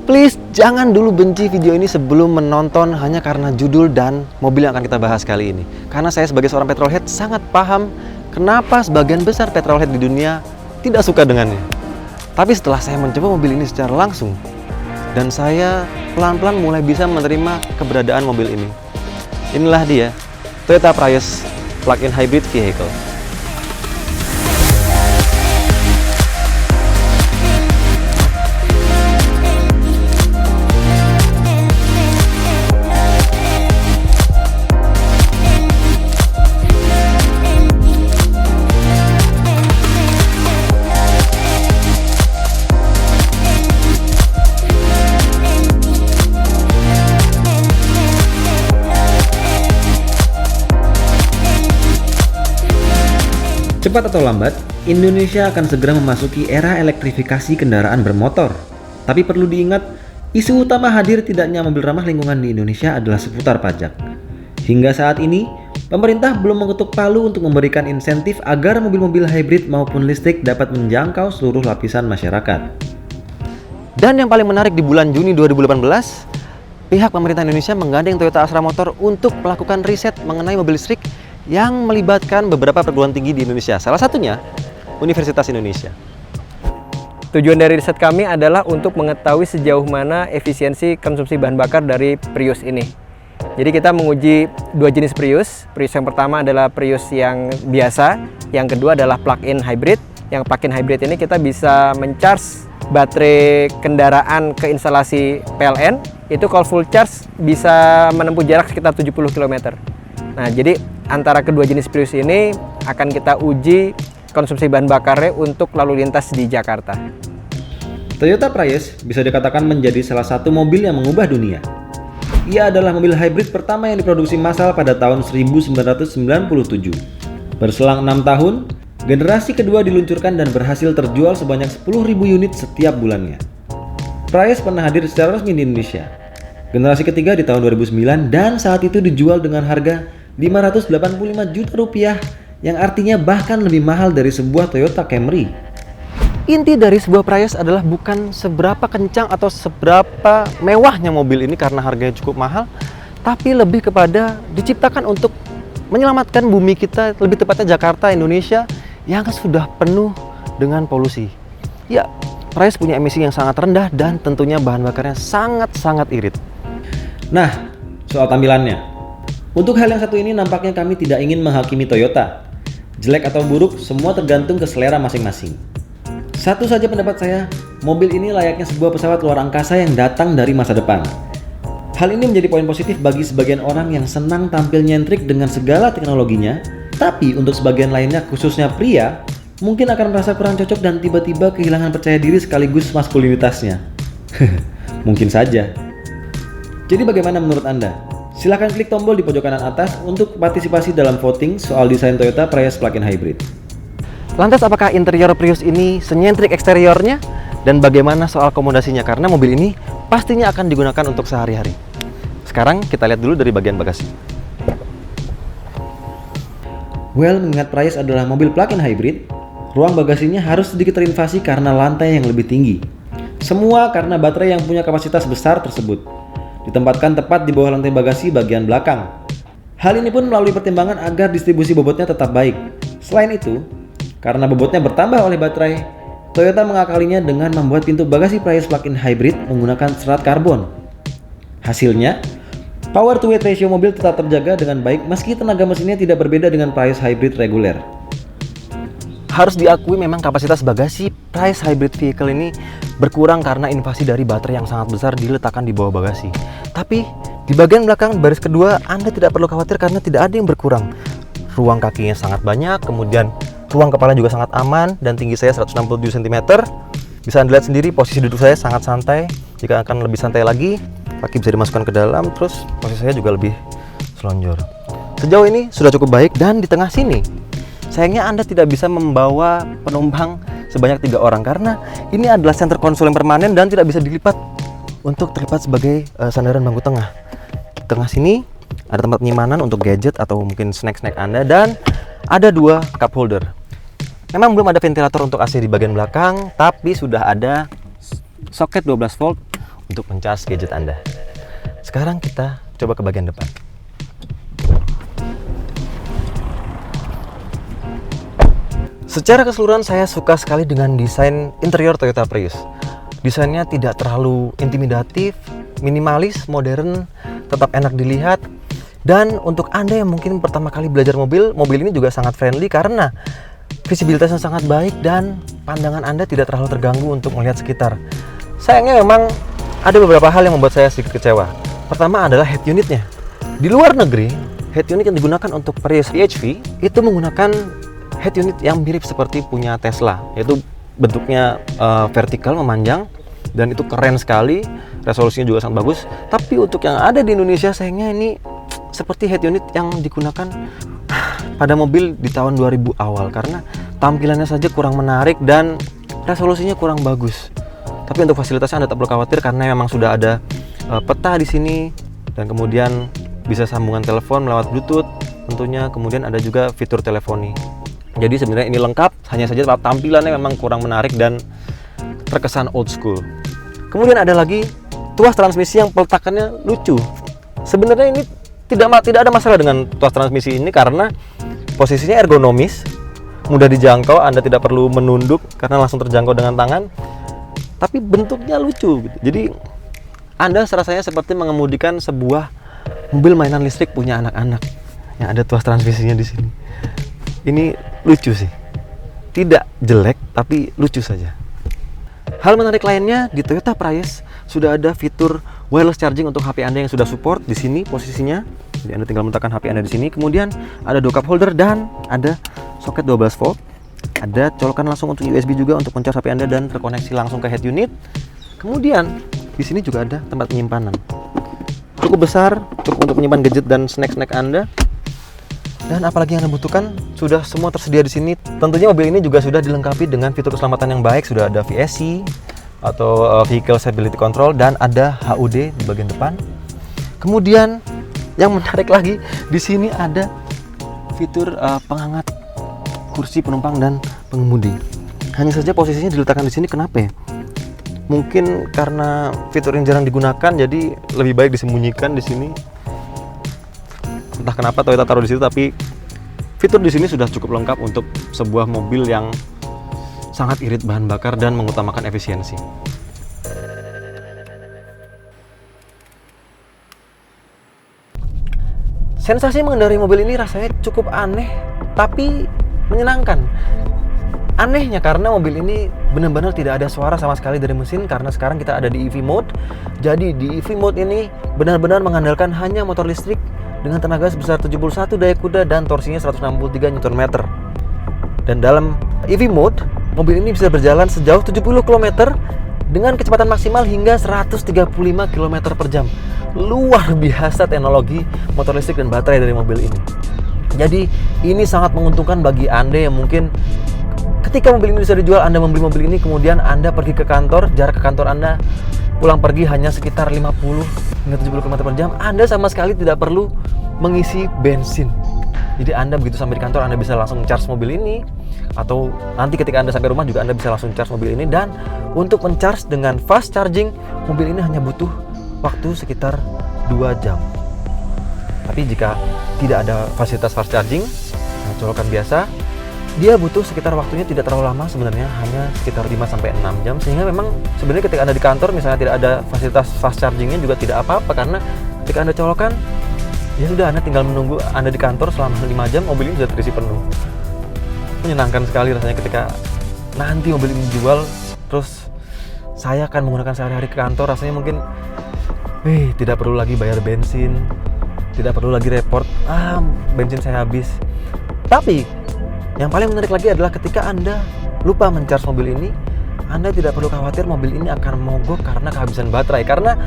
Please jangan dulu benci video ini sebelum menonton hanya karena judul dan mobil yang akan kita bahas kali ini. Karena saya sebagai seorang petrolhead sangat paham kenapa sebagian besar petrolhead di dunia tidak suka dengannya. Tapi setelah saya mencoba mobil ini secara langsung, dan saya pelan-pelan mulai bisa menerima keberadaan mobil ini. Inilah dia, Toyota Prius Plug-in Hybrid Vehicle. Cepat atau lambat, Indonesia akan segera memasuki era elektrifikasi kendaraan bermotor. Tapi perlu diingat, isu utama hadir tidaknya mobil ramah lingkungan di Indonesia adalah seputar pajak. Hingga saat ini, pemerintah belum mengetuk palu untuk memberikan insentif agar mobil-mobil hybrid maupun listrik dapat menjangkau seluruh lapisan masyarakat. Dan yang paling menarik di bulan Juni 2018, pihak pemerintah Indonesia menggandeng Toyota Astra Motor untuk melakukan riset mengenai mobil listrik yang melibatkan beberapa perguruan tinggi di Indonesia, salah satunya Universitas Indonesia. Tujuan dari riset kami adalah untuk mengetahui sejauh mana efisiensi konsumsi bahan bakar dari Prius ini. Jadi kita menguji dua jenis Prius. Prius yang pertama adalah Prius yang biasa, yang kedua adalah plug-in hybrid. Yang plug-in hybrid ini kita bisa mencharge baterai kendaraan ke instalasi PLN. Itu kalau full charge bisa menempuh jarak sekitar 70 km. Nah, jadi antara kedua jenis Prius ini akan kita uji konsumsi bahan bakarnya untuk lalu lintas di Jakarta. Toyota Prius bisa dikatakan menjadi salah satu mobil yang mengubah dunia. Ia adalah mobil hybrid pertama yang diproduksi massal pada tahun 1997. Berselang 6 tahun, generasi kedua diluncurkan dan berhasil terjual sebanyak 10.000 unit setiap bulannya. Prius pernah hadir secara resmi di Indonesia. Generasi ketiga di tahun 2009 dan saat itu dijual dengan harga 585 juta rupiah, yang artinya bahkan lebih mahal dari sebuah Toyota Camry. Inti dari sebuah Prius adalah bukan seberapa kencang atau seberapa mewahnya mobil ini karena harganya cukup mahal, tapi lebih kepada diciptakan untuk menyelamatkan bumi kita, lebih tepatnya Jakarta, Indonesia, yang sudah penuh dengan polusi. Ya, Prius punya emisi yang sangat rendah dan tentunya bahan bakarnya sangat-sangat irit. Nah, soal tampilannya. Untuk hal yang satu ini nampaknya kami tidak ingin menghakimi Toyota. Jelek atau buruk, semua tergantung ke selera masing-masing. Satu saja pendapat saya, mobil ini layaknya sebuah pesawat luar angkasa yang datang dari masa depan. Hal ini menjadi poin positif bagi sebagian orang yang senang tampil nyentrik dengan segala teknologinya, tapi untuk sebagian lainnya, khususnya pria, mungkin akan merasa kurang cocok dan tiba-tiba kehilangan percaya diri sekaligus maskulinitasnya. Mungkin saja. Jadi bagaimana menurut Anda? Silahkan klik tombol di pojok kanan atas untuk partisipasi dalam voting soal desain Toyota Prius Plug-in Hybrid. Lantas apakah interior Prius ini senyentrik eksteriornya? Dan bagaimana soal akomodasinya? Karena mobil ini pastinya akan digunakan untuk sehari-hari. Sekarang kita lihat dulu dari bagian bagasi. Well, mengingat Prius adalah mobil plug-in hybrid, ruang bagasinya harus sedikit terinvasi karena lantai yang lebih tinggi. Semua karena baterai yang punya kapasitas besar tersebut ditempatkan tepat di bawah lantai bagasi bagian belakang. Hal ini pun melalui pertimbangan agar distribusi bobotnya tetap baik. Selain itu, karena bobotnya bertambah oleh baterai, Toyota mengakalinya dengan membuat pintu bagasi Prius Plug-in Hybrid menggunakan serat karbon. Hasilnya, power to weight ratio mobil tetap terjaga dengan baik meski tenaga mesinnya tidak berbeda dengan Prius Hybrid reguler. Harus diakui memang kapasitas bagasi Prius Hybrid Vehicle ini berkurang karena invasi dari baterai yang sangat besar diletakkan di bawah bagasi. Tapi di bagian belakang baris kedua Anda tidak perlu khawatir karena tidak ada yang berkurang. Ruang kakinya sangat banyak, kemudian ruang kepala juga sangat aman dan tinggi saya 167 cm. Bisa Anda lihat sendiri posisi duduk saya sangat santai. Jika akan lebih santai lagi, kaki bisa dimasukkan ke dalam, terus posisi saya juga lebih selonjor. Sejauh ini sudah cukup baik dan di tengah sini sayangnya Anda tidak bisa membawa penumpang sebanyak 3 orang karena ini adalah center konsol yang permanen dan tidak bisa dilipat untuk terlipat sebagai sandaran bangku tengah. Di tengah sini ada tempat penyimpanan untuk gadget atau mungkin snack-snack Anda dan ada 2 cup holder. Memang belum ada ventilator untuk AC di bagian belakang, tapi sudah ada soket 12 volt untuk mencas gadget Anda. Sekarang kita coba ke bagian depan. Secara keseluruhan saya suka sekali dengan desain interior Toyota Prius. Desainnya tidak terlalu intimidatif, minimalis, modern, tetap enak dilihat. Dan untuk Anda yang mungkin pertama kali belajar mobil ini juga sangat friendly karena visibilitasnya sangat baik dan pandangan Anda tidak terlalu terganggu untuk melihat sekitar. Sayangnya memang ada beberapa hal yang membuat saya sedikit kecewa. Pertama adalah head unitnya. Di luar negeri, head unit yang digunakan untuk Prius PHV itu menggunakan head unit yang mirip seperti punya Tesla, yaitu bentuknya vertikal memanjang dan itu keren sekali, resolusinya juga sangat bagus. Tapi untuk yang ada di Indonesia sayangnya ini seperti head unit yang digunakan pada mobil di tahun 2000 awal karena tampilannya saja kurang menarik dan resolusinya kurang bagus. Tapi untuk fasilitasnya Anda tak perlu khawatir karena memang sudah ada peta di sini dan kemudian bisa sambungan telepon lewat Bluetooth tentunya, kemudian ada juga fitur teleponi. Jadi sebenarnya ini lengkap, hanya saja tampilannya memang kurang menarik dan terkesan old school. Kemudian ada lagi tuas transmisi yang peletakannya lucu. Sebenarnya ini tidak ada masalah dengan tuas transmisi ini karena posisinya ergonomis, mudah dijangkau, Anda tidak perlu menunduk karena langsung terjangkau dengan tangan. Tapi bentuknya lucu gitu. Jadi Anda rasanya seperti mengemudikan sebuah mobil mainan listrik punya anak-anak yang ada tuas transmisinya di sini. Ini lucu sih, tidak jelek tapi lucu saja. Hal menarik lainnya di Toyota Prius sudah ada fitur wireless charging untuk HP Anda yang sudah support di sini posisinya. Jadi Anda tinggal meletakkan HP Anda di sini. Kemudian ada 2 cup holder dan ada soket 12 volt. Ada colokan langsung untuk USB juga untuk mencas HP Anda dan terkoneksi langsung ke head unit. Kemudian di sini juga ada tempat penyimpanan. Cukup besar, cukup untuk menyimpan gadget dan snack-snack Anda. Dan apalagi yang Anda butuhkan sudah semua tersedia di sini. Tentunya mobil ini juga sudah dilengkapi dengan fitur keselamatan yang baik. Sudah ada VSC atau Vehicle Stability Control dan ada HUD di bagian depan. Kemudian yang menarik lagi di sini ada fitur penghangat kursi penumpang dan pengemudi. Hanya saja posisinya diletakkan di sini, kenapa ya? Mungkin karena fitur yang jarang digunakan, jadi lebih baik disembunyikan di sini. Entah kenapa Toyota taruh di situ, tapi fitur di sini sudah cukup lengkap untuk sebuah mobil yang sangat irit bahan bakar dan mengutamakan efisiensi. Sensasi mengendarai mobil ini rasanya cukup aneh, tapi menyenangkan. Anehnya karena mobil ini benar-benar tidak ada suara sama sekali dari mesin karena sekarang kita ada di EV mode. Jadi di EV mode ini benar-benar mengandalkan hanya motor listrik dengan tenaga sebesar 71 daya kuda dan torsinya 163 Nm. Dan dalam EV mode, mobil ini bisa berjalan sejauh 70 km dengan kecepatan maksimal hingga 135 km per jam. Luar biasa teknologi motor listrik dan baterai dari mobil ini. Jadi ini sangat menguntungkan bagi Anda yang mungkin ketika mobil ini bisa dijual, Anda membeli mobil ini kemudian Anda pergi ke kantor, jarak ke kantor Anda pulang pergi hanya sekitar 50 hingga 70 km per jam. Anda sama sekali tidak perlu mengisi bensin. Jadi Anda begitu sampai di kantor, Anda bisa langsung charge mobil ini, atau nanti ketika Anda sampai rumah juga Anda bisa langsung charge mobil ini. Dan untuk men-charge dengan fast charging, mobil ini hanya butuh waktu sekitar 2 jam. Tapi jika tidak ada fasilitas fast charging, colokan biasa, dia butuh sekitar waktunya tidak terlalu lama sebenarnya, hanya sekitar 5-6 jam. Sehingga memang sebenarnya ketika Anda di kantor misalnya tidak ada fasilitas fast chargingnya juga tidak apa-apa, karena ketika Anda colokan, ya sudah, Anda tinggal menunggu Anda di kantor selama 5 jam, mobil ini sudah terisi penuh. Menyenangkan sekali rasanya ketika nanti mobil ini dijual, terus saya akan menggunakan sehari-hari ke kantor, rasanya mungkin tidak perlu lagi bayar bensin, tidak perlu lagi report, bensin saya habis. Tapi yang paling menarik lagi adalah ketika Anda lupa men-charge mobil ini, Anda tidak perlu khawatir mobil ini akan mogok karena kehabisan baterai, karena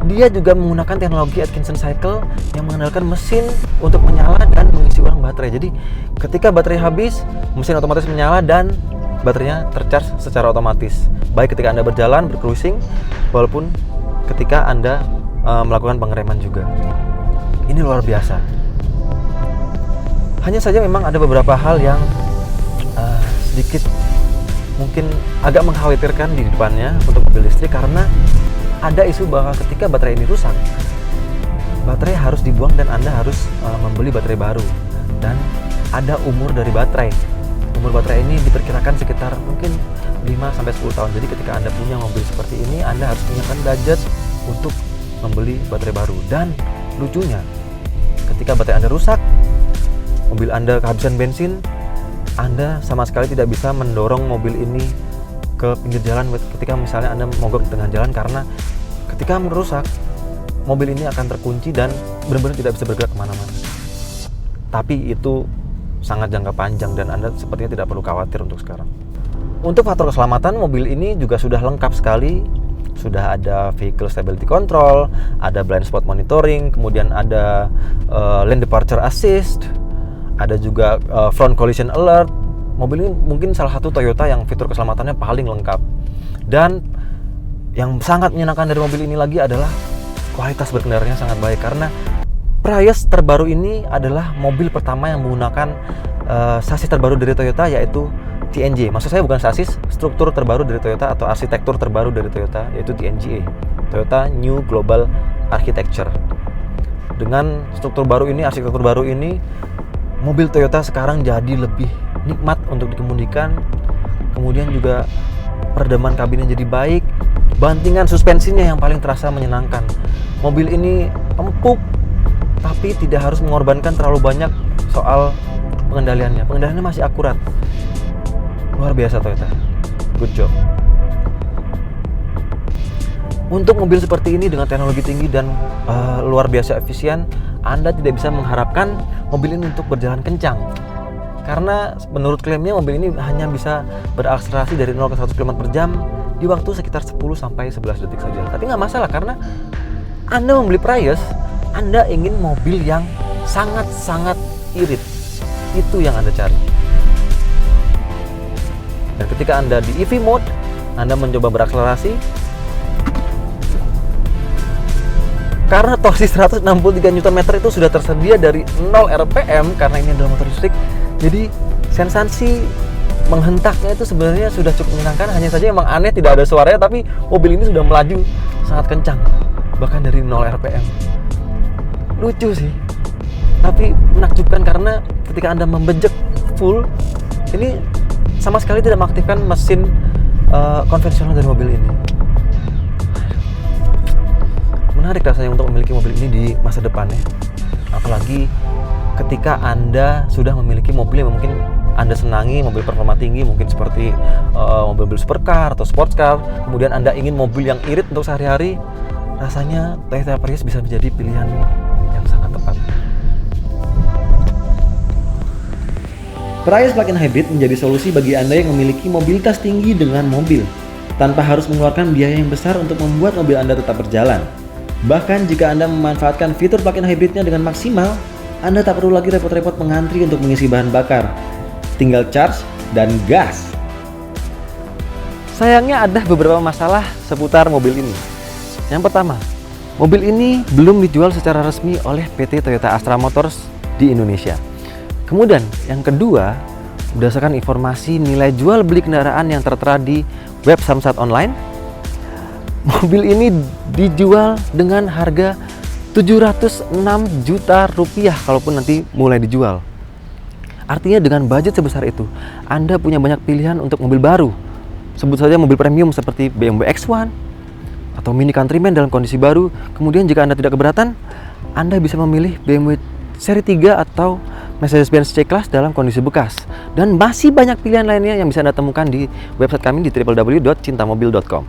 dia juga menggunakan teknologi Atkinson Cycle yang mengandalkan mesin untuk menyala dan mengisi ulang baterai. Jadi ketika baterai habis, mesin otomatis menyala dan baterainya tercharge secara otomatis, baik ketika Anda berjalan, bercruising, walaupun ketika Anda melakukan pengereman juga. Ini luar biasa. Hanya saja memang ada beberapa hal yang sedikit mungkin agak mengkhawatirkan di depannya untuk mobil listrik, karena ada isu bahwa ketika baterai ini rusak, baterai harus dibuang dan Anda harus membeli baterai baru. Dan ada umur dari baterai. Umur baterai ini diperkirakan sekitar mungkin 5-10 tahun. Jadi ketika Anda punya mobil seperti ini, Anda harus punya budget untuk membeli baterai baru. Dan lucunya, ketika baterai Anda rusak, mobil Anda kehabisan bensin, Anda sama sekali tidak bisa mendorong mobil ini ke pinggir jalan ketika misalnya Anda mogok di tengah jalan, karena ketika merusak, mobil ini akan terkunci dan benar-benar tidak bisa bergerak kemana-mana. Tapi itu sangat jangka panjang dan Anda sepertinya tidak perlu khawatir untuk sekarang. Untuk faktor keselamatan, mobil ini juga sudah lengkap sekali. Sudah ada vehicle stability control, ada blind spot monitoring, kemudian ada lane departure assist, ada juga front collision alert. Mobil ini mungkin salah satu Toyota yang fitur keselamatannya paling lengkap. Dan yang sangat menyenangkan dari mobil ini lagi adalah kualitas berkendaranya sangat baik, karena Prius terbaru ini adalah mobil pertama yang menggunakan sasis terbaru dari Toyota, yaitu TNGA. Maksud saya bukan sasis, struktur terbaru dari Toyota atau arsitektur terbaru dari Toyota, yaitu TNGA, Toyota New Global Architecture. Dengan struktur baru ini, arsitektur baru ini, mobil Toyota sekarang jadi lebih nikmat untuk dikemudikan. Kemudian juga peredaman kabinnya jadi baik, bantingan suspensinya yang paling terasa menyenangkan. Mobil ini empuk, tapi tidak harus mengorbankan terlalu banyak soal pengendaliannya. Pengendaliannya masih akurat. Luar biasa Toyota. Good job. Untuk mobil seperti ini dengan teknologi tinggi dan luar biasa efisien, Anda tidak bisa mengharapkan mobil ini untuk berjalan kencang. Karena menurut klaimnya mobil ini hanya bisa berakselerasi dari 0 ke 100 km per jam di waktu sekitar 10-11 detik saja. Tapi nggak masalah, karena Anda membeli Prius, Anda ingin mobil yang sangat-sangat irit. Itu yang Anda cari. Dan ketika Anda di EV mode, Anda mencoba berakselerasi, karena torsi 163 Nm itu sudah tersedia dari 0 RPM, karena ini adalah motor listrik. Jadi sensasi menghentaknya itu sebenarnya sudah cukup menyenangkan. Hanya saja emang aneh tidak ada suaranya, tapi mobil ini sudah melaju sangat kencang, bahkan dari 0 RPM. Lucu sih, tapi menakjubkan karena ketika Anda membejek full, ini sama sekali tidak mengaktifkan mesin konvensional dari mobil ini. Menarik rasanya untuk memiliki mobil ini di masa depannya. Apalagi ketika Anda sudah memiliki mobil yang mungkin Anda senangi, mobil performa tinggi, mungkin seperti mobil supercar atau sports car. Kemudian Anda ingin mobil yang irit untuk sehari-hari, rasanya Toyota Prius bisa menjadi pilihan yang sangat tepat. Prius plug-in hybrid menjadi solusi bagi Anda yang memiliki mobilitas tinggi dengan mobil, tanpa harus mengeluarkan biaya yang besar untuk membuat mobil Anda tetap berjalan. Bahkan jika Anda memanfaatkan fitur plug-in hybridnya dengan maksimal, Anda tak perlu lagi repot-repot mengantri untuk mengisi bahan bakar. Tinggal charge dan gas. Sayangnya ada beberapa masalah seputar mobil ini. Yang pertama, mobil ini belum dijual secara resmi oleh PT Toyota Astra Motors di Indonesia. Kemudian yang kedua, berdasarkan informasi nilai jual beli kendaraan yang tertera di web Samsat Online, mobil ini dijual dengan harga 706 juta rupiah kalaupun nanti mulai dijual. Artinya dengan budget sebesar itu, Anda punya banyak pilihan untuk mobil baru. Sebut saja mobil premium seperti BMW X1 atau Mini Countryman dalam kondisi baru. Kemudian jika Anda tidak keberatan, Anda bisa memilih BMW seri 3 atau Mercedes-Benz C-Class dalam kondisi bekas. Dan masih banyak pilihan lainnya yang bisa Anda temukan di website kami di www.cintamobil.com.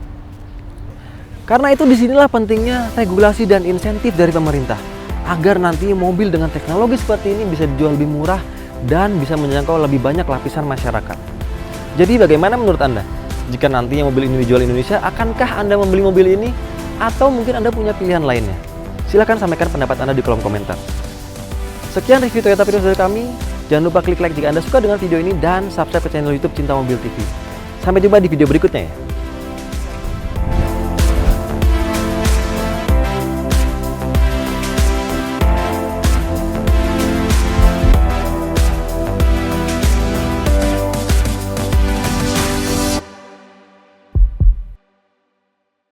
Karena itu disinilah pentingnya regulasi dan insentif dari pemerintah, agar nanti mobil dengan teknologi seperti ini bisa dijual lebih murah dan bisa menjangkau lebih banyak lapisan masyarakat. Jadi bagaimana menurut Anda? Jika nantinya mobil ini dijual di Indonesia, akankah Anda membeli mobil ini? Atau mungkin Anda punya pilihan lainnya? Silahkan sampaikan pendapat Anda di kolom komentar. Sekian review Toyota Prius dari kami. Jangan lupa klik like jika Anda suka dengan video ini dan subscribe ke channel YouTube Cinta Mobil TV. Sampai jumpa di video berikutnya ya.